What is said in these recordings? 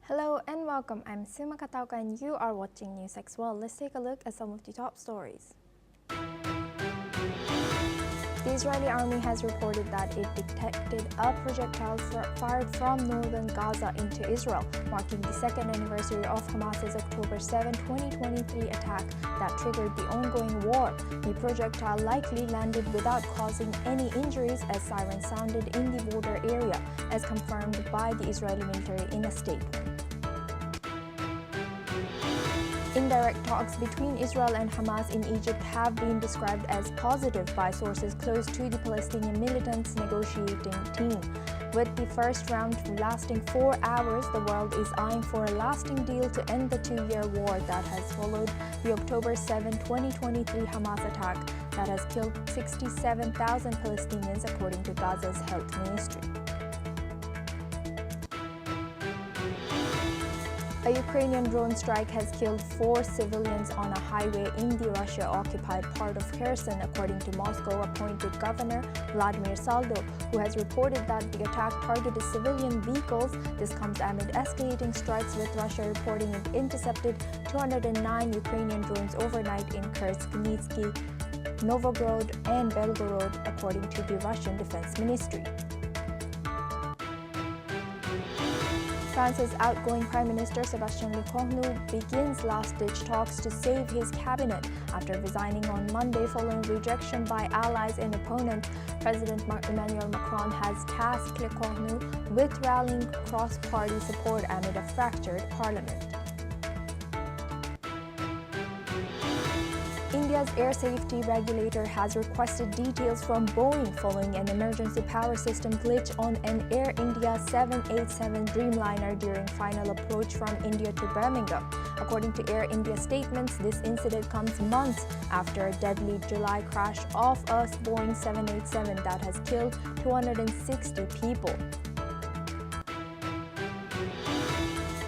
Hello and welcome. I'm Suma Katauka and you are watching NewsX World. Let's take a look at some of the top stories. The Israeli army has reported that it detected a projectile fired from northern Gaza into Israel, marking the second anniversary of Hamas's October 7, 2023 attack that triggered the ongoing war. The projectile likely landed without causing any injuries as sirens sounded in the border area, as confirmed by the Israeli military in a statement. Indirect talks between Israel and Hamas in Egypt have been described as positive by sources close to the Palestinian militants' negotiating team. With the first round lasting 4 hours, the world is eyeing for a lasting deal to end the two-year war that has followed the October 7, 2023 Hamas attack that has killed 67,000 Palestinians, according to Gaza's health ministry. A Ukrainian drone strike has killed 4 civilians on a highway in the Russia-occupied part of Kherson, according to Moscow-appointed Governor Vladimir Saldo, who has reported that the attack targeted civilian vehicles. This comes amid escalating strikes, with Russia reporting it intercepted 209 Ukrainian drones overnight in Kursk, Nizhny, Novgorod, and Belgorod, according to the Russian Defense Ministry. France's outgoing Prime Minister Sébastien Lecornu begins last-ditch talks to save his cabinet. After resigning on Monday following rejection by allies and opponents, President Emmanuel Macron has tasked Lecornu with rallying cross-party support amid a fractured parliament. India's air safety regulator has requested details from Boeing following an emergency power system glitch on an Air India 787 Dreamliner during final approach from India to Birmingham. According to Air India statements, this incident comes months after a deadly July crash of a Boeing 787 that has killed 260 people.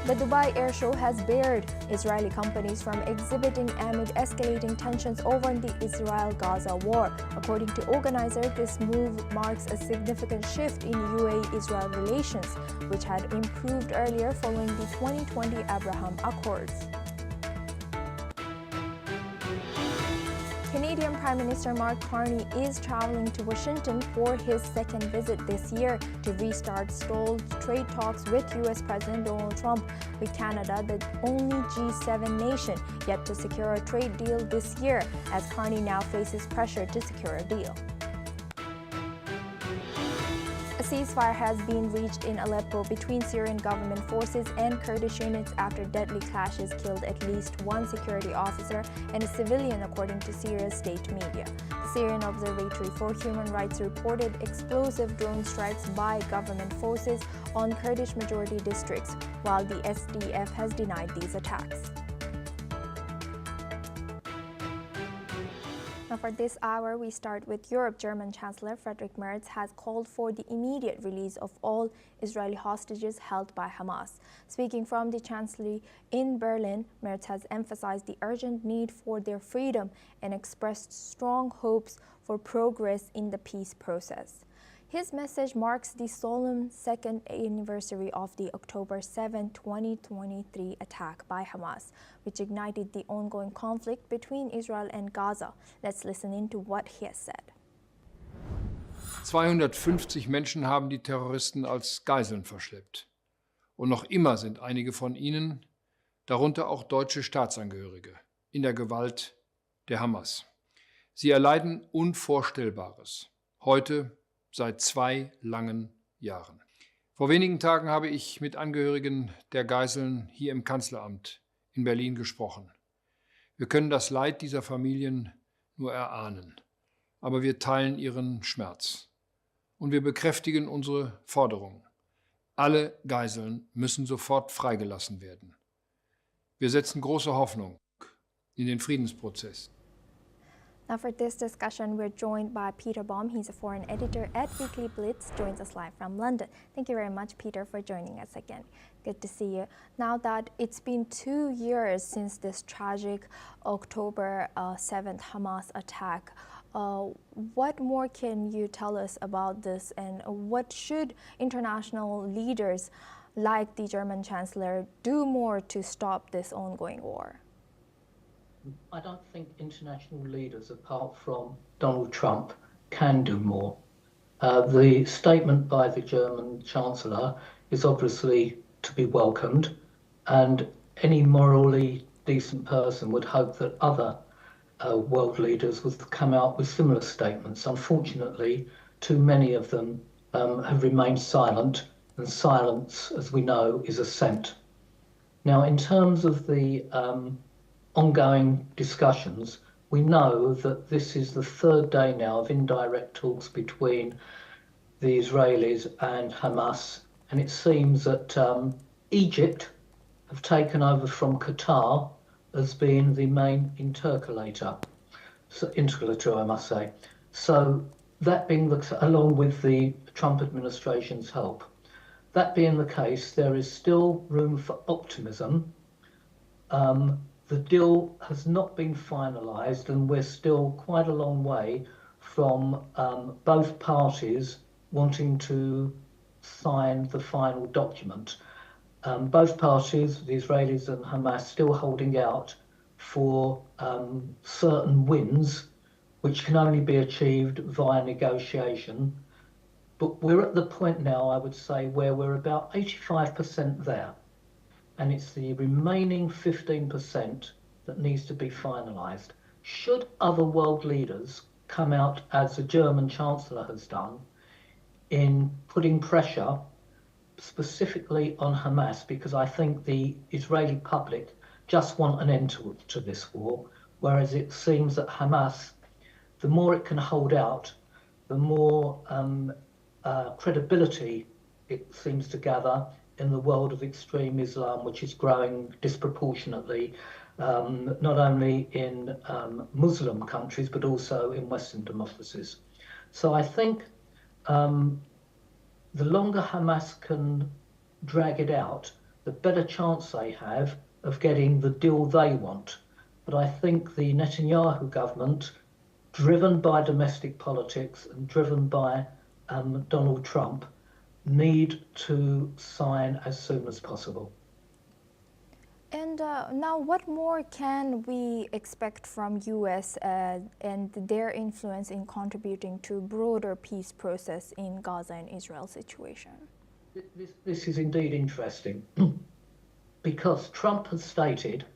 The Dubai Air Show has barred Israeli companies from exhibiting amid escalating tensions over the Israel-Gaza war. According to organizers, this move marks a significant shift in UAE-Israel relations, which had improved earlier following the 2020 Abraham Accords. Canadian Prime Minister Mark Carney is traveling to Washington for his second visit this year to restart stalled trade talks with U.S. President Donald Trump, with Canada the only G7 nation yet to secure a trade deal this year, as Carney now faces pressure to secure a deal. A ceasefire has been reached in Aleppo between Syrian government forces and Kurdish units after deadly clashes killed at least one security officer and a civilian, according to Syria's state media. The Syrian Observatory for Human Rights reported explosive drone strikes by government forces on Kurdish-majority districts, while the SDF has denied these attacks. Now for this hour, we start with Europe. German Chancellor Friedrich Merz has called for the immediate release of all Israeli hostages held by Hamas. Speaking from the Chancellery in Berlin, Merz has emphasized the urgent need for their freedom and expressed strong hopes for progress in the peace process. His message marks the solemn second anniversary of the October 7, 2023 attack by Hamas, which ignited the ongoing conflict between Israel and Gaza. Let's listen in to what he has said. 250 Menschen haben die Terroristen als Geiseln verschleppt. Und noch immer sind einige von ihnen, darunter auch deutsche Staatsangehörige, in der Gewalt der Hamas. Sie erleiden Unvorstellbares. Heute seit 2 langen Jahren. Vor wenigen Tagen habe ich mit Angehörigen der Geiseln hier im Kanzleramt in Berlin gesprochen. Wir können das Leid dieser Familien nur erahnen, aber wir teilen ihren Schmerz. Und wir bekräftigen unsere Forderung. Alle Geiseln müssen sofort freigelassen werden. Wir setzen große Hoffnung in den Friedensprozess. Now for this discussion, we're joined by Peter Baum. He's a foreign editor at Weekly Blitz, joins us live from London. Thank you very much, Peter, for joining us again. Good to see you. Now that it's been 2 years since this tragic October 7th Hamas attack, What more can you tell us about this, and what should international leaders like the German Chancellor do more to stop this ongoing war? I don't think international leaders, apart from Donald Trump, can do more. The statement by the German Chancellor is obviously to be welcomed, and any morally decent person would hope that other world leaders would come out with similar statements. Unfortunately, too many of them have remained silent, and silence, as we know, is assent. Now, in terms of the ongoing discussions, we know that this is the third day now of indirect talks between the Israelis and Hamas, and it seems that Egypt have taken over from Qatar as being the main interlocutor, I must say. So that being along with the Trump administration's help, that being the case, there is still room for optimism. The deal has not been finalised, and we're still quite a long way from both parties wanting to sign the final document. Both parties, the Israelis and Hamas, still holding out for certain wins, which can only be achieved via negotiation. But we're at the point now, I would say, where we're about 85% there. And it's the remaining 15% that needs to be finalised. Should other world leaders come out, as the German Chancellor has done, in putting pressure specifically on Hamas, because I think the Israeli public just want an end to this war, whereas it seems that Hamas, the more it can hold out, the more credibility it seems to gather in the world of extreme Islam, which is growing disproportionately, not only in Muslim countries, but also in Western democracies. So I think the longer Hamas can drag it out, the better chance they have of getting the deal they want. But I think the Netanyahu government, driven by domestic politics and driven by Donald Trump, need to sign as soon as possible. And now, what more can we expect from US and their influence in contributing to a broader peace process in Gaza and Israel situation? This is indeed interesting because Trump has stated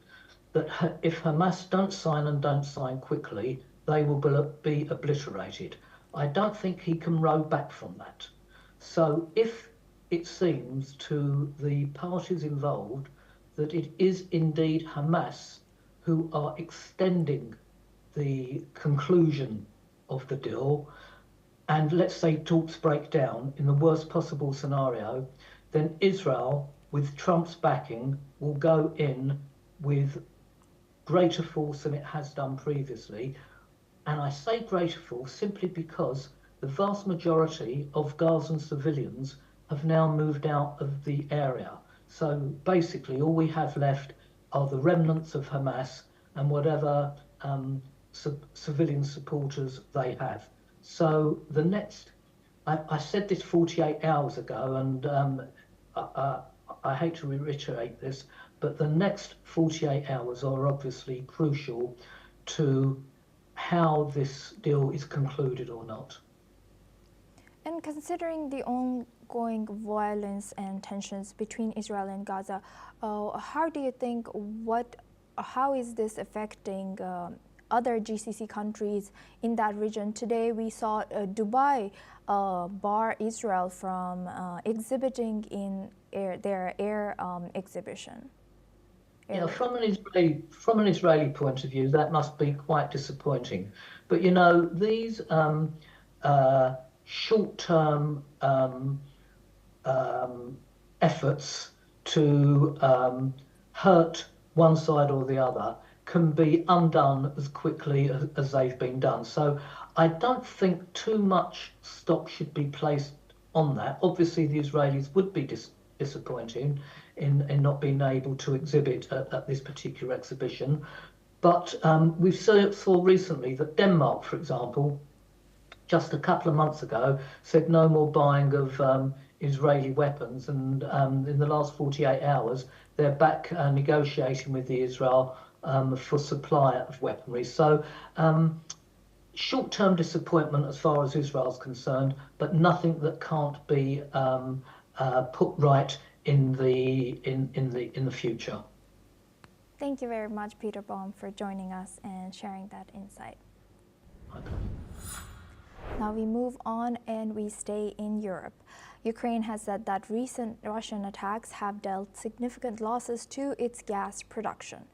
that if Hamas don't sign quickly, they will be obliterated. I don't think he can row back from that. So if it seems to the parties involved that it is indeed Hamas who are extending the conclusion of the deal, and let's say talks break down in the worst possible scenario, then Israel, with Trump's backing, will go in with greater force than it has done previously. And I say greater force simply because the vast majority of Gazan civilians have now moved out of the area. So basically all we have left are the remnants of Hamas and whatever civilian supporters they have. So the next, I said this 48 hours ago, and I hate to reiterate this, but the next 48 hours are obviously crucial to how this deal is concluded or not. And considering the ongoing violence and tensions between Israel and Gaza, how do you think, how is this affecting other GCC countries in that region? Today we saw Dubai bar Israel from exhibiting in their air exhibition. Yeah, from an Israeli point of view, that must be quite disappointing. But you know, these short-term efforts to hurt one side or the other can be undone as quickly as they've been done. So I don't think too much stock should be placed on that. Obviously, the Israelis would be disappointed in not being able to exhibit at this particular exhibition. But we've saw recently that Denmark, for example, just a couple of months ago, said no more buying of Israeli weapons. And in the last 48 hours, they're back negotiating with Israel for supply of weaponry. So short-term disappointment as far as Israel's concerned, but nothing that can't be put right in the future. Thank you very much, Peter Baum, for joining us and sharing that insight. Okay. Now we move on and we stay in Europe. Ukraine has said that recent Russian attacks have dealt significant losses to its gas production.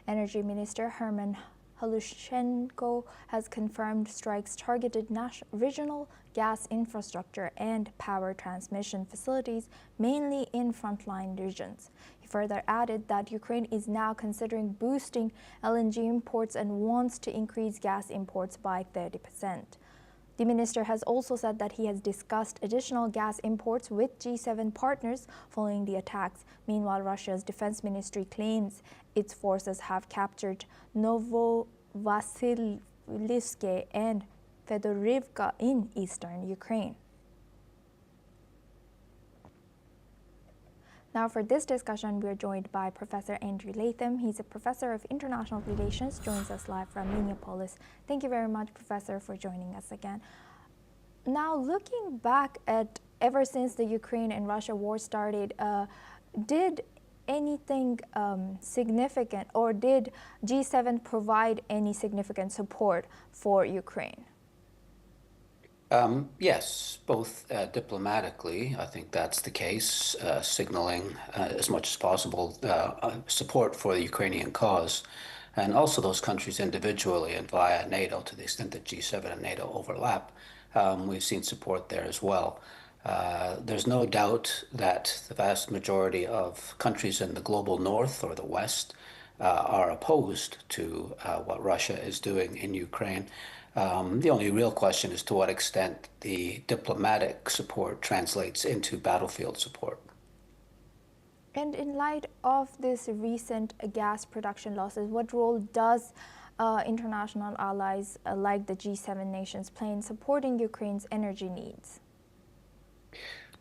Energy Minister Hrynchuk has confirmed strikes targeted regional gas infrastructure and power transmission facilities, mainly in frontline regions. He further added that Ukraine is now considering boosting LNG imports and wants to increase gas imports by 30%. The minister has also said that he has discussed additional gas imports with G7 partners following the attacks. Meanwhile, Russia's defense ministry claims its forces have captured Novovasilievsk and Fedorivka in eastern Ukraine. Now for this discussion, we are joined by Professor Andrew Latham. He's a professor of international relations, joins us live from Minneapolis. Thank you very much, Professor, for joining us again. Now, looking back at ever since the Ukraine and Russia war started, did anything significant, or did G7 provide any significant support for Ukraine? Yes, both diplomatically, I think that's the case, signaling as much as possible support for the Ukrainian cause, and also those countries individually and via NATO, to the extent that G7 and NATO overlap. We've seen support there as well. There's no doubt that the vast majority of countries in the global north or the west are opposed to what Russia is doing in Ukraine. The only real question is to what extent the diplomatic support translates into battlefield support. And in light of this recent gas production losses, what role does international allies like the G7 nations play in supporting Ukraine's energy needs?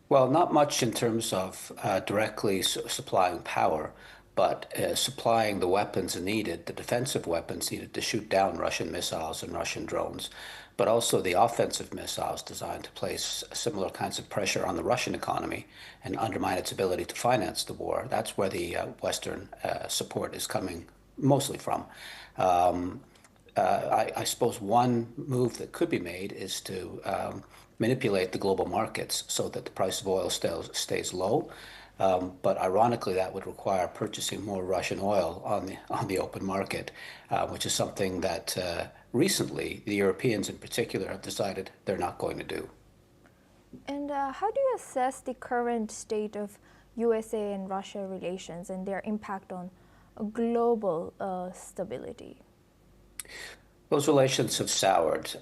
Well, not much in terms of directly supplying power, but supplying the weapons needed, the defensive weapons needed to shoot down Russian missiles and Russian drones, but also the offensive missiles designed to place similar kinds of pressure on the Russian economy and undermine its ability to finance the war. That's where the Western support is coming mostly from. I suppose one move that could be made is to manipulate the global markets so that the price of oil stays low. But ironically, that would require purchasing more Russian oil on the open market, which is something that recently the Europeans in particular have decided they're not going to do. And how do you assess the current state of USA and Russia relations and their impact on global stability? Those relations have soured,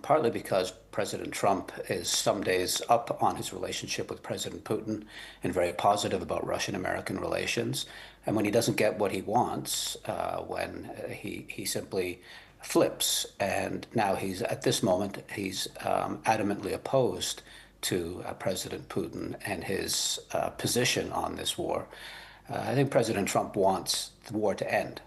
partly because President Trump is some days up on his relationship with President Putin and very positive about Russian-American relations. And when he doesn't get what he wants, when he simply flips, and now at this moment, he's adamantly opposed to President Putin and his position on this war. I think President Trump wants the war to end,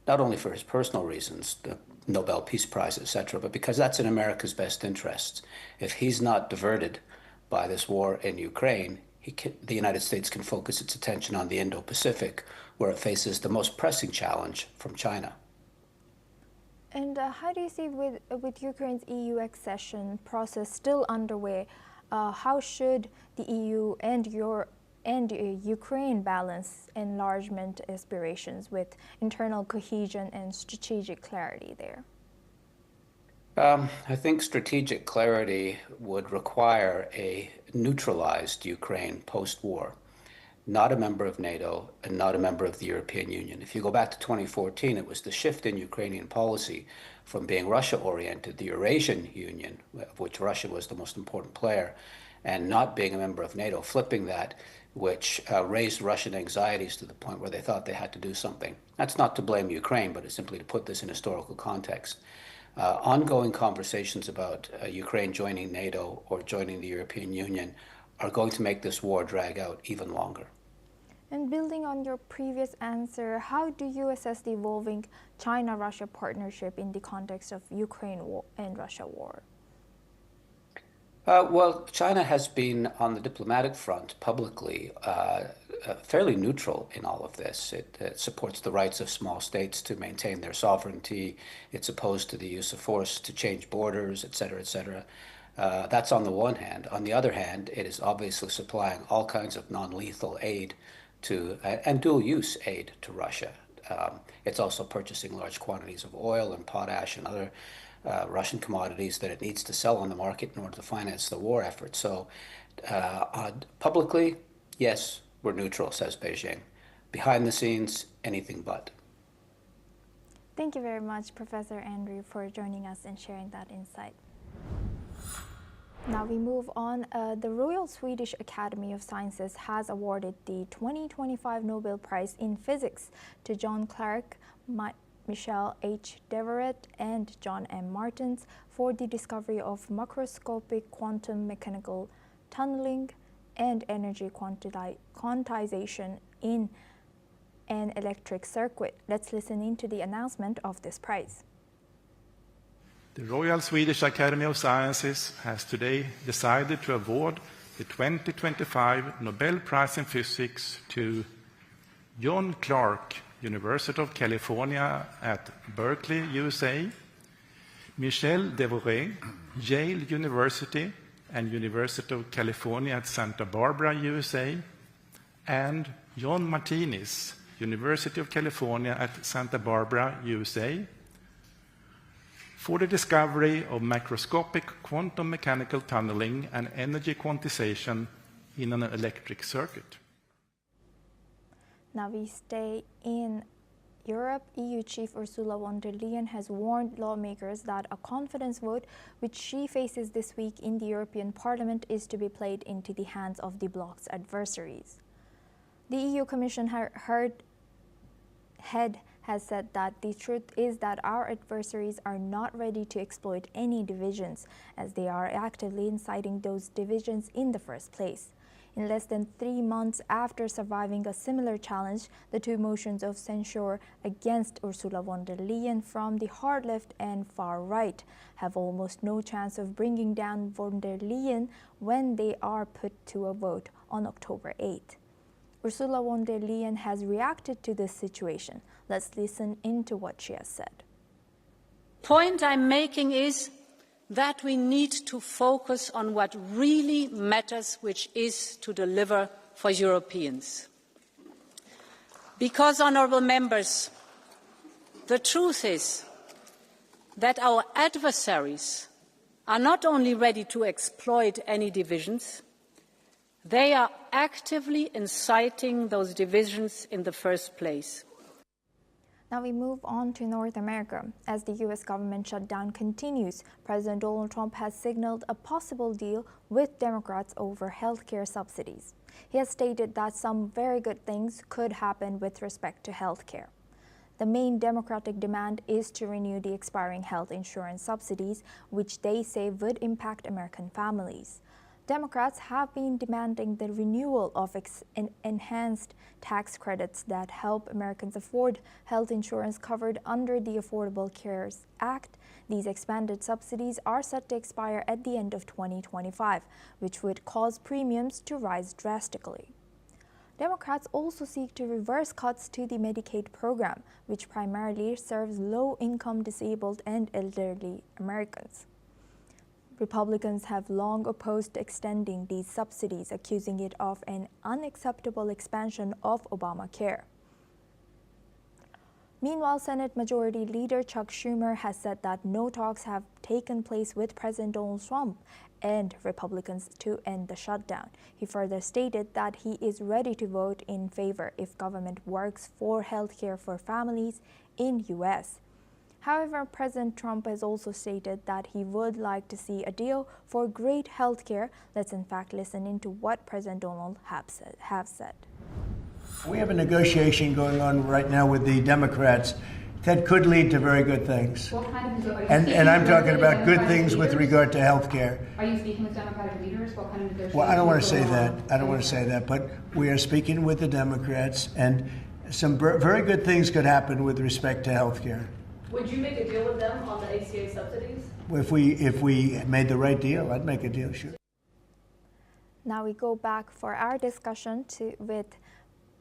not only for his personal reasons, the Nobel Peace Prize, etc., but because that's in America's best interests. If he's not diverted by this war in Ukraine, the United States can focus its attention on the Indo-Pacific, where it faces the most pressing challenge from China. And how do you see with Ukraine's EU accession process still underway, how should the EU and Ukraine balance enlargement aspirations with internal cohesion and strategic clarity there? I think strategic clarity would require a neutralized Ukraine post-war, not a member of NATO and not a member of the European Union. If you go back to 2014, it was the shift in Ukrainian policy from being Russia-oriented, the Eurasian Union, of which Russia was the most important player, and not being a member of NATO, flipping that, which raised Russian anxieties to the point where they thought they had to do something. That's not to blame Ukraine, but it's simply to put this in historical context. Ongoing conversations about Ukraine joining NATO or joining the European Union are going to make this war drag out even longer. And building on your previous answer, how do you assess the evolving China-Russia partnership in the context of Ukraine war and Russia war? Well, China has been on the diplomatic front publicly fairly neutral in all of this. It supports the rights of small states to maintain their sovereignty. It's opposed to the use of force to change borders, et cetera, et cetera. That's on the one hand. On the other hand, it is obviously supplying all kinds of non-lethal aid to and dual-use aid to Russia. It's also purchasing large quantities of oil and potash and other Russian commodities that it needs to sell on the market in order to finance the war effort. So publicly, yes, we're neutral, says Beijing. Behind the scenes, anything but. Thank you very much, Professor Andrew, for joining us and sharing that insight. Now we move on. The Royal Swedish Academy of Sciences has awarded the 2025 Nobel Prize in Physics to John Clark, Michel H. Deverett, and John M. Martens for the discovery of macroscopic quantum mechanical tunneling and energy quantization in an electric circuit. Let's listen into the announcement of this prize. The Royal Swedish Academy of Sciences has today decided to award the 2025 Nobel Prize in Physics to John Clark, University of California at Berkeley, USA, Michel Deverett, Yale University and University of California at Santa Barbara, USA, and John Martinez, University of California at Santa Barbara, USA, for the discovery of macroscopic quantum mechanical tunneling and energy quantization in an electric circuit. Now we stay in Europe. EU Chief Ursula von der Leyen has warned lawmakers that a confidence vote, which she faces this week in the European Parliament, is to be played into the hands of the bloc's adversaries. The EU Commission head has said that the truth is that our adversaries are not ready to exploit any divisions, as they are actively inciting those divisions in the first place. In less than 3 months after surviving a similar challenge, the two motions of censure against Ursula von der Leyen from the hard left and far right have almost no chance of bringing down von der Leyen when they are put to a vote on October 8th. Ursula von der Leyen has reacted to this situation. Let's listen into what she has said. The point I'm making is that we need to focus on what really matters, which is to deliver for Europeans. Because, honourable members, the truth is that our adversaries are not only ready to exploit any divisions, they are actively inciting those divisions in the first place. Now we move on to North America. As the U.S. government shutdown continues, President Donald Trump has signaled a possible deal with Democrats over health care subsidies. He has stated that some very good things could happen with respect to health care. The main Democratic demand is to renew the expiring health insurance subsidies, which they say would impact American families. Democrats have been demanding the renewal of enhanced tax credits that help Americans afford health insurance covered under the Affordable Care Act. These expanded subsidies are set to expire at the end of 2025, which would cause premiums to rise drastically. Democrats also seek to reverse cuts to the Medicaid program, which primarily serves low-income disabled and elderly Americans. Republicans have long opposed extending these subsidies, accusing it of an unacceptable expansion of Obamacare. Meanwhile, Senate Majority Leader Chuck Schumer has said that no talks have taken place with President Donald Trump and Republicans to end the shutdown. He further stated that he is ready to vote in favor if government works for health care for families in U.S. However, President Trump has also stated that he would like to see a deal for great health care. Let's in fact listen into what President Donald have said. We have a negotiation going on right now with the Democrats that could lead to very good things. What kind of And I'm talking about good things with regard to health care. Are you speaking with Democratic leaders? What kind of negotiations? Well, I don't want to say that. I don't want to say that. But we are speaking with the Democrats, and some very good things could happen with respect to health care. Would you make a deal with them on the ACA subsidies? If we made the right deal, I'd make a deal, sure. Now we go back for our discussion with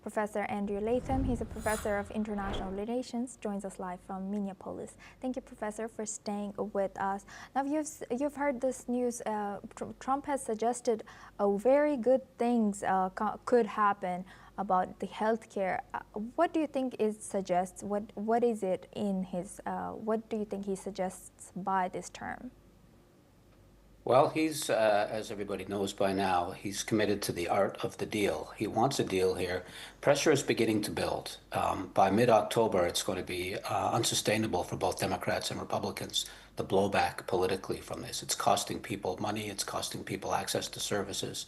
Professor Andrew Latham. He's a professor of international relations, joins us live from Minneapolis. Thank you, Professor, for staying with us. Now, you've heard this news. Trump has suggested very good things could happen about the health care. What do you think it suggests? What is it in his? What do you think he suggests by this term? Well, he's, as everybody knows by now, he's committed to the art of the deal. He wants a deal here. Pressure is beginning to build. By mid-October, it's going to be unsustainable for both Democrats and Republicans, the blowback politically from this. It's costing people money. It's costing people access to services.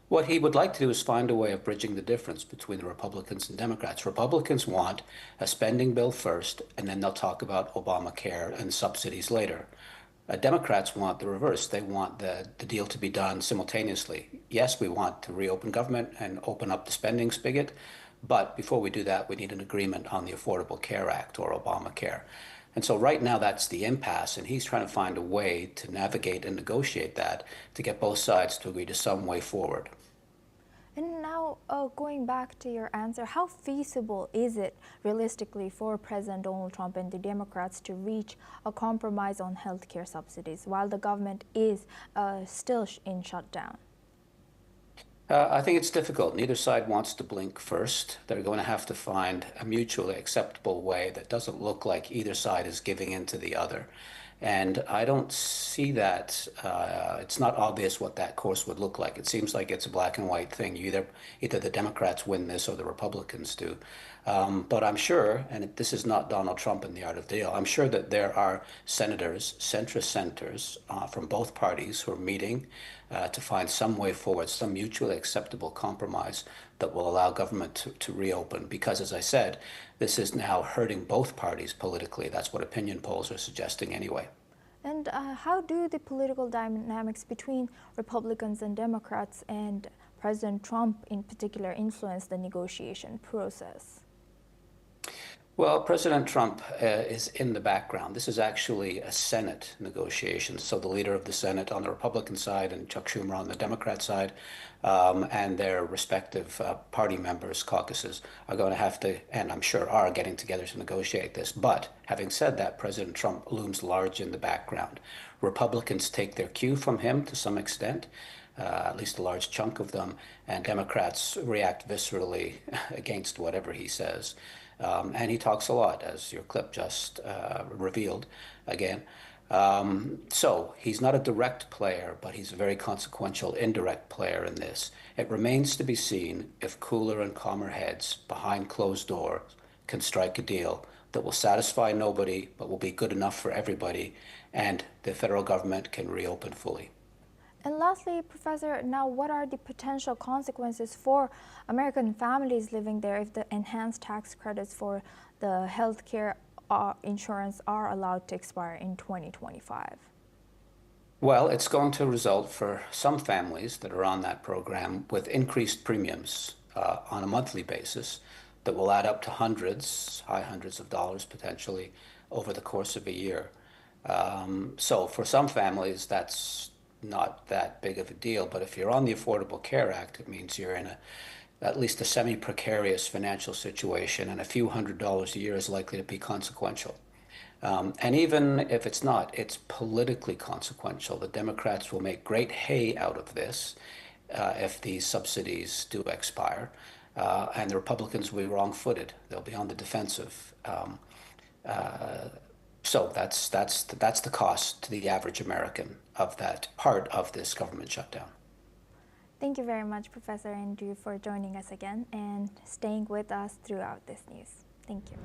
What he would like to do is find a way of bridging the difference between the Republicans and Democrats. Republicans want a spending bill first, and then they'll talk about Obamacare and subsidies later. Democrats want the reverse. They want the deal to be done simultaneously. Yes, we want to reopen government and open up the spending spigot, but before we do that, we need an agreement on the Affordable Care Act or Obamacare. And so right now that's the impasse, and he's trying to find a way to navigate and negotiate that to get both sides to agree to some way forward. And now, going back to your answer, how feasible is it realistically for President Donald Trump and the Democrats to reach a compromise on health care subsidies while the government is still in shutdown? I think it's difficult. Neither side wants to blink first. They're going to have to find a mutually acceptable way that doesn't look like either side is giving in to the other. And I don't see that. It's not obvious what that course would look like. It seems like it's a black and white thing. Either the Democrats win this or the Republicans do. But I'm sure, and this is not Donald Trump in the art of the deal, I'm sure that there are senators, centrist senators from both parties who are meeting to find some way forward, some mutually acceptable compromise that will allow government to reopen. Because, as I said, this is now hurting both parties politically. That's what opinion polls are suggesting anyway. And how do the political dynamics between Republicans and Democrats and President Trump in particular influence the negotiation process? Well, President Trump is in the background. This is actually a Senate negotiation. So the leader of the Senate on the Republican side and Chuck Schumer on the Democrat side and their respective party members, caucuses, are going to have to, and I'm sure are, getting together to negotiate this. But having said that, President Trump looms large in the background. Republicans take their cue from him to some extent. At least a large chunk of them, and Democrats react viscerally against whatever he says. And he talks a lot, as your clip just revealed again. So he's not a direct player, but he's a very consequential indirect player in this. It remains to be seen if cooler and calmer heads behind closed doors can strike a deal that will satisfy nobody, but will be good enough for everybody, and the federal government can reopen fully. And lastly, Professor, now what are the potential consequences for American families living there if the enhanced tax credits for the health care insurance are allowed to expire in 2025? Well, it's going to result for some families that are on that program with increased premiums on a monthly basis that will add up to high hundreds of dollars potentially over the course of a year. So for some families, that's not that big of a deal, but if you're on the Affordable Care Act, it means you're in at least a semi-precarious financial situation, and a few $100s a year is likely to be consequential. And even if it's not, it's politically consequential. The Democrats will make great hay out of this if these subsidies do expire, and the Republicans will be wrong-footed. They'll be on the defensive. So that's the cost to the average American of that part of this government shutdown. Thank you very much, Professor Andrew, for joining us again and staying with us throughout this news. Thank you.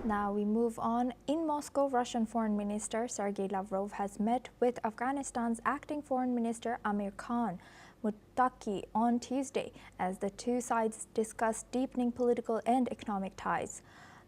Now we move on. In Moscow, Russian Foreign Minister Sergei Lavrov has met with Afghanistan's acting Foreign Minister Amir Khan Muttaqi on Tuesday as the two sides discussed deepening political and economic ties.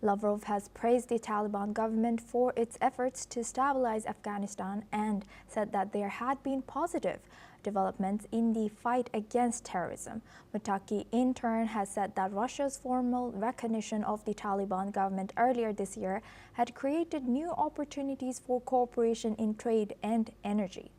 Lavrov has praised the Taliban government for its efforts to stabilize Afghanistan and said that there had been positive developments in the fight against terrorism. Muttaqi, in turn, has said that Russia's formal recognition of the Taliban government earlier this year had created new opportunities for cooperation in trade and energy.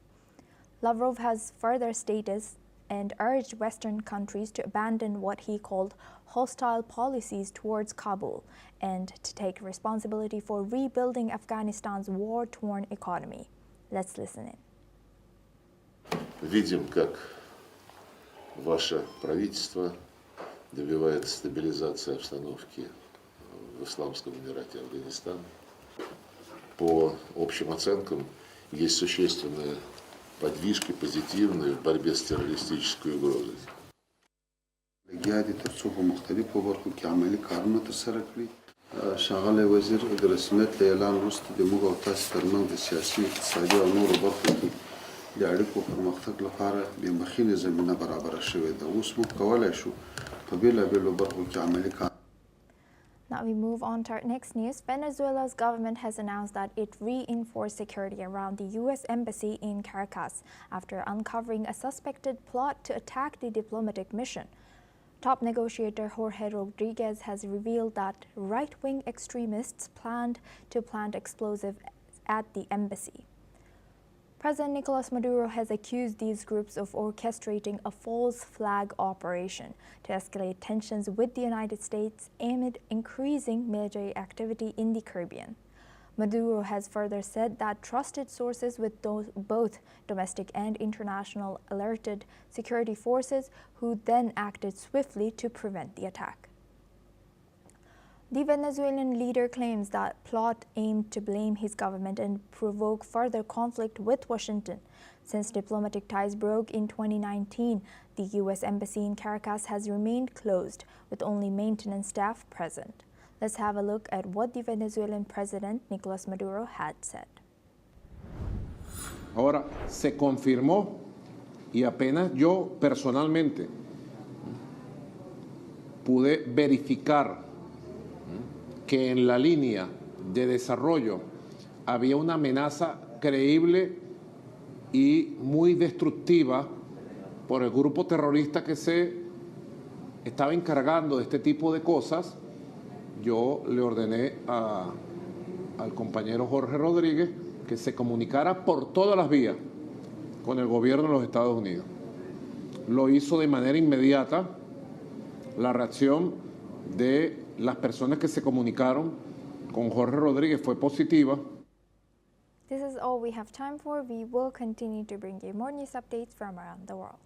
Lavrov has further stated and urged Western countries to abandon what he called hostile policies towards Kabul and to take responsibility for rebuilding Afghanistan's war-torn economy. Let's listen in. Видим, как ваше правительство добивается стабилизации обстановки в Исламском Эмирате Афганистан. По общим оценкам, есть существенные подвижки позитивные в борьбе с террористической угрозой. شغله وزیر د رسمیت اعلان وروسته د موږ او تاسو ترمنځ د سیاسي اقتصادي او نورو برخو کې د اړیکو پرمختګ لپاره بېمخینه زمینه برابره شوې ده. اوس موږ کولی شو په بېلابېلو برخو کې عملي کار. Now we move on to our next news. Venezuela's government has announced that it reinforced security around the U.S. embassy in Caracas after uncovering a suspected plot to attack the diplomatic mission. Top negotiator Jorge Rodriguez has revealed that right-wing extremists planned to plant explosives at the embassy. President Nicolas Maduro has accused these groups of orchestrating a false flag operation to escalate tensions with the United States amid increasing military activity in the Caribbean. Maduro has further said that trusted sources with both domestic and international alerted security forces, who then acted swiftly to prevent the attack. The Venezuelan leader claims that plot aimed to blame his government and provoke further conflict with Washington. Since diplomatic ties broke in 2019, the U.S. embassy in Caracas has remained closed, with only maintenance staff present. Let's have a look at what the Venezuelan president, Nicolas Maduro, had said. Ahora, se confirmó y apenas yo personalmente pude verificar que en la línea de desarrollo había una amenaza creíble y muy destructiva por el grupo terrorista que se estaba encargando de este tipo de cosas. Yo le ordené al compañero Jorge Rodríguez que se comunicara por todas las vías con el gobierno de los Estados Unidos. Lo hizo de manera inmediata. La reacción de las personas que se comunicaron con Jorge Rodríguez fue positiva. This is all we have time for. We will continue to bring you more news updates from around the world.